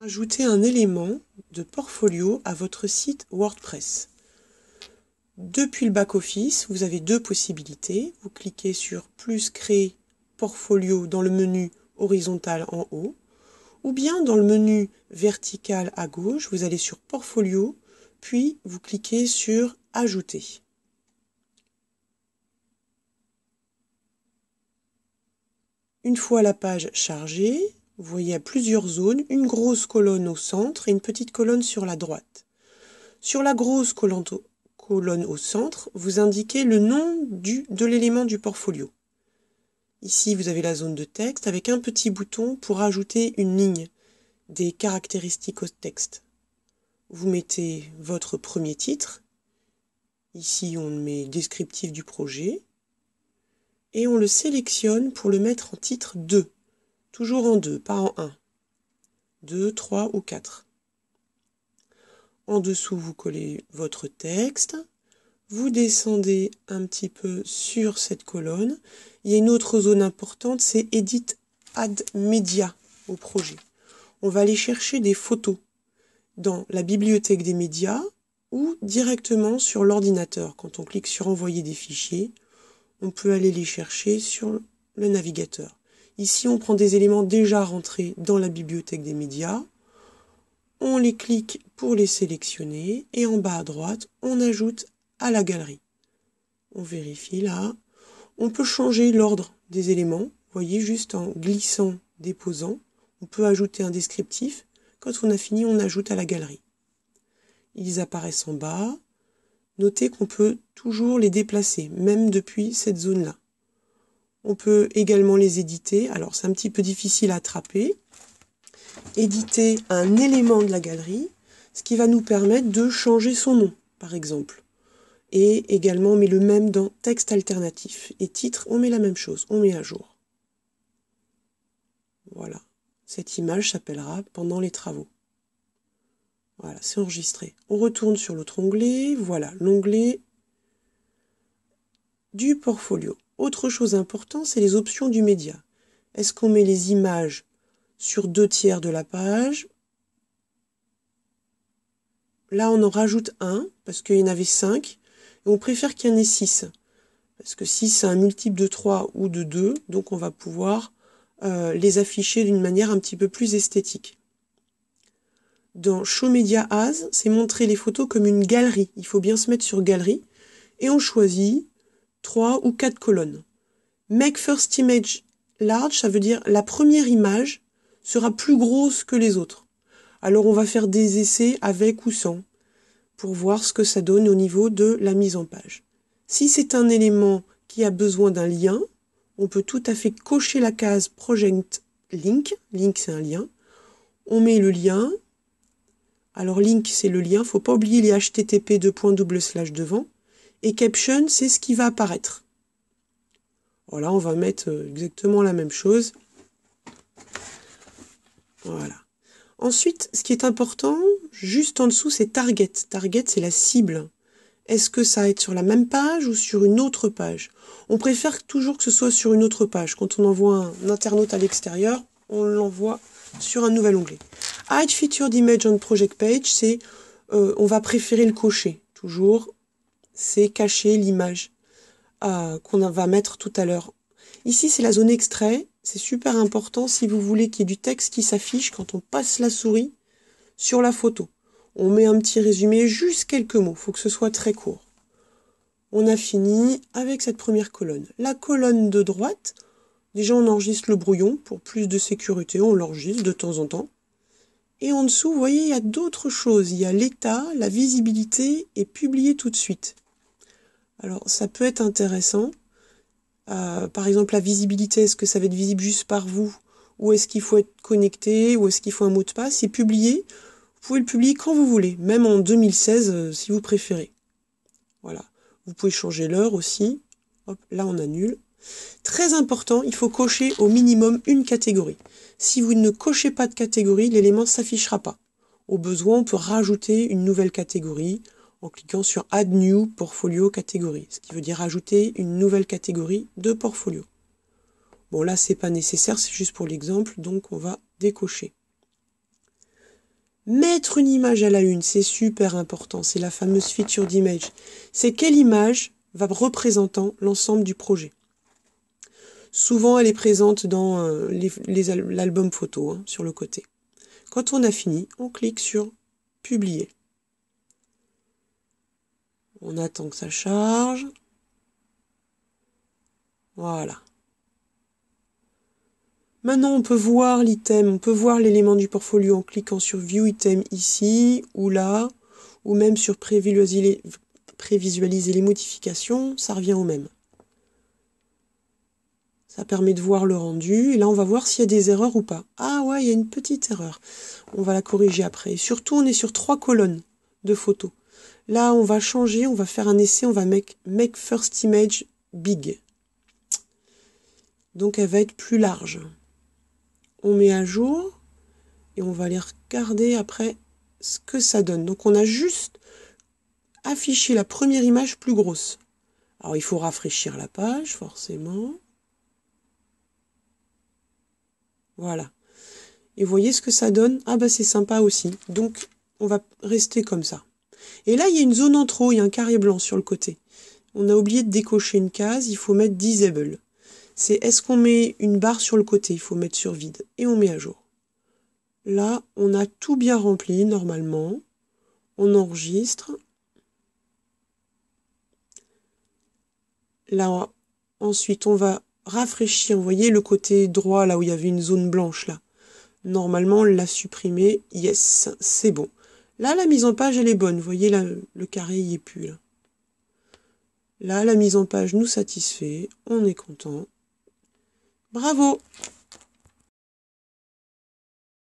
Ajoutez un élément de portfolio à votre site WordPress. Depuis le back-office, vous avez deux possibilités. Vous cliquez sur « Plus créer portfolio » dans le menu horizontal en haut, ou bien dans le menu vertical à gauche, vous allez sur « Portfolio », puis vous cliquez sur « Ajouter ». Une fois la page chargée, vous voyez il y a plusieurs zones, une grosse colonne au centre et une petite colonne sur la droite. Sur la grosse colonne au centre, vous indiquez le nom de l'élément du portfolio. Ici, vous avez la zone de texte avec un petit bouton pour ajouter une ligne, des caractéristiques au texte. Vous mettez votre premier titre. Ici, on met descriptif du projet. Et on le sélectionne pour le mettre en titre 2. Toujours en 2, pas en 1. 2, 3 ou 4. En dessous, vous collez votre texte. Vous descendez un petit peu sur cette colonne. Il y a une autre zone importante, c'est Edit Add Media au projet. On va aller chercher des photos dans la bibliothèque des médias ou directement sur l'ordinateur. Quand on clique sur Envoyer des fichiers, on peut aller les chercher sur le navigateur. Ici, on prend des éléments déjà rentrés dans la bibliothèque des médias. On les clique pour les sélectionner et en bas à droite, on ajoute à la galerie. On vérifie là. On peut changer l'ordre des éléments. Vous voyez, juste en glissant, déposant, on peut ajouter un descriptif. Quand on a fini, on ajoute à la galerie. Ils apparaissent en bas. Notez qu'on peut toujours les déplacer, même depuis cette zone-là. On peut également les éditer. Alors, c'est un petit peu difficile à attraper. Éditer un élément de la galerie, ce qui va nous permettre de changer son nom, par exemple. Et également, on met le même dans texte alternatif. Et titre, on met la même chose, on met à jour. Voilà. Cette image s'appellera « Pendant les travaux ». Voilà, c'est enregistré. On retourne sur l'autre onglet. Voilà, l'onglet du portfolio. Autre chose importante, c'est les options du média. Est-ce qu'on met les images sur 2/3 de la page? Là, on en rajoute un, parce qu'il y en avait 5. Et on préfère qu'il y en ait 6. Parce que 6, c'est un multiple de 3 ou de 2. Donc, on va pouvoir les afficher d'une manière un petit peu plus esthétique. Dans Show Media As, c'est montrer les photos comme une galerie. Il faut bien se mettre sur galerie. Et on choisit 3 ou 4 colonnes. Make First Image Large, ça veut dire la première image sera plus grosse que les autres. Alors on va faire des essais avec ou sans pour voir ce que ça donne au niveau de la mise en page. Si c'est un élément qui a besoin d'un lien, on peut tout à fait cocher la case Project Link. Link, c'est un lien. On met le lien. Alors link, c'est le lien. Faut pas oublier les http devant. Et caption, c'est ce qui va apparaître. Voilà, on va mettre exactement la même chose. Voilà. Ensuite, ce qui est important, juste en dessous, c'est target. Target, c'est la cible. Est-ce que ça va être sur la même page ou sur une autre page? On préfère toujours que ce soit sur une autre page. Quand on envoie un internaute à l'extérieur, on l'envoie sur un nouvel onglet. Hide Featured Image on Project Page, c'est on va préférer le cocher. Toujours, c'est cacher l'image qu'on va mettre tout à l'heure. Ici, c'est la zone extrait. C'est super important si vous voulez qu'il y ait du texte qui s'affiche quand on passe la souris sur la photo. On met un petit résumé, juste quelques mots. Il faut que ce soit très court. On a fini avec cette première colonne. La colonne de droite, déjà on enregistre le brouillon pour plus de sécurité. On l'enregistre de temps en temps. Et en dessous, vous voyez, il y a d'autres choses. Il y a l'état, la visibilité et publier tout de suite. Alors, ça peut être intéressant. Par exemple, la visibilité, est-ce que ça va être visible juste par vous? Ou est-ce qu'il faut être connecté? Ou est-ce qu'il faut un mot de passe? Et publier, vous pouvez le publier quand vous voulez, même en 2016 si vous préférez. Voilà. Vous pouvez changer l'heure aussi. Hop, là on annule. Très important, il faut cocher au minimum une catégorie. Si vous ne cochez pas de catégorie, l'élément ne s'affichera pas. Au besoin, on peut rajouter une nouvelle catégorie en cliquant sur Add New Portfolio Category, ce qui veut dire ajouter une nouvelle catégorie de portfolio. Bon là, c'est pas nécessaire, c'est juste pour l'exemple, donc on va décocher. Mettre une image à la une, c'est super important, c'est la fameuse featured image. C'est quelle image va représentant l'ensemble du projet. Souvent, elle est présente dans l'album photo, hein, sur le côté. Quand on a fini, on clique sur « Publier ». On attend que ça charge. Voilà. Maintenant, on peut voir l'item, on peut voir l'élément du portfolio en cliquant sur View Item ici ou là, ou même sur prévisualiser les modifications, ça revient au même. Ça permet de voir le rendu, et là on va voir s'il y a des erreurs ou pas. Ah ouais, il y a une petite erreur. On va la corriger après. Et surtout, on est sur 3 colonnes de photos. Là, on va changer, on va faire un essai, on va make first image big. Donc elle va être plus large. On met à jour et on va aller regarder après ce que ça donne. Donc on a juste affiché la première image plus grosse. Alors il faut rafraîchir la page forcément. Voilà. Et vous voyez ce que ça donne? Ah bah c'est sympa aussi. Donc on va rester comme ça. Et là il y a une zone en trop, il y a un carré blanc sur le côté. On a oublié de décocher une case, il faut mettre Disable. C'est est-ce qu'on met une barre sur le côté? Il faut mettre sur vide. Et on met à jour. Là, on a tout bien rempli normalement. On enregistre. Là, ensuite, on va rafraîchir. Vous voyez le côté droit, là où il y avait une zone blanche, là. Normalement, on l'a supprimé. Yes, c'est bon. Là, la mise en page, elle est bonne. Vous voyez, là, le carré, il n'y est plus, là. Là, la mise en page nous satisfait. On est content. Bravo!